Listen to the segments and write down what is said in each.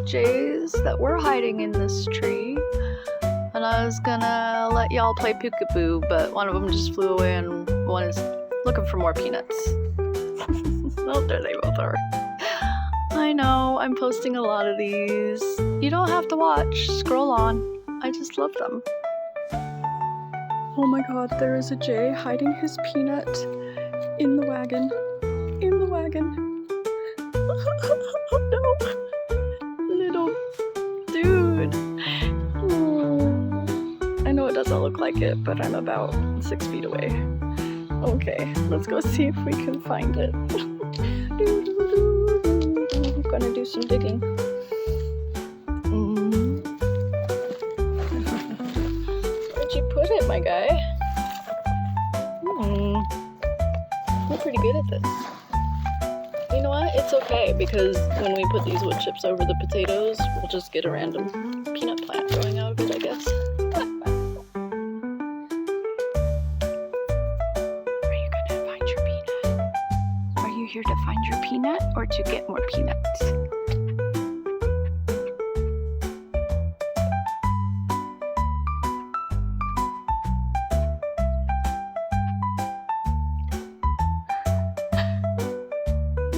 jays that were hiding in this tree. And I was gonna let y'all play peekaboo, but one of them just flew away and one is looking for more peanuts. Oh, there they both are. I know, I'm posting a lot of these. You don't have to watch, scroll on. I just love them. Oh my god, there is a jay hiding his peanut in the wagon. In the wagon. Oh no. Little dude. I know it doesn't look like it, but I'm about 6 feet away. Okay, let's go see if we can find it. I'm gonna do some digging. Where'd you put it, my guy? You're pretty good at this. You know what? It's okay, because when we put these wood chips over the potatoes, we'll just get a random peanut plant growing out of it, I guess. Are you gonna find your peanut? Are you here to find your peanut or to get more peanuts?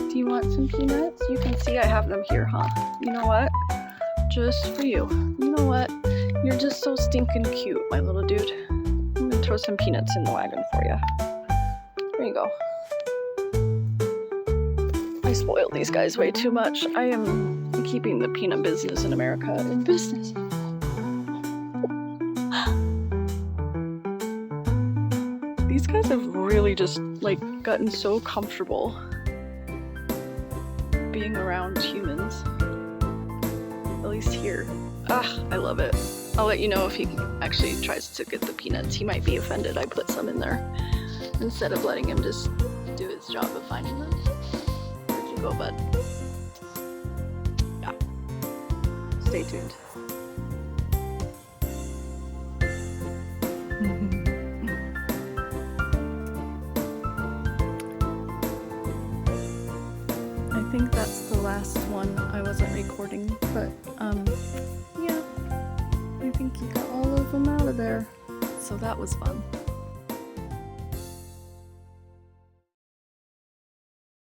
Do you want some peanuts? You can see I have them here, huh? You know what? Just for you. You know what? You're just so stinking cute, my little dude. I'm gonna throw some peanuts in the wagon for you. There you go. I spoiled these guys way too much. I am keeping the peanut business in America in business. These guys have really just like gotten so comfortable being around humans. At least here. I love it. I'll let you know if he actually tries to get the peanuts. He might be offended I put some in there instead of letting him just do his job of finding them. Where'd you go, bud? Yeah. Stay tuned. I think that's the last one. I wasn't recording, but yeah, I think you got all of them out of there. So that was fun.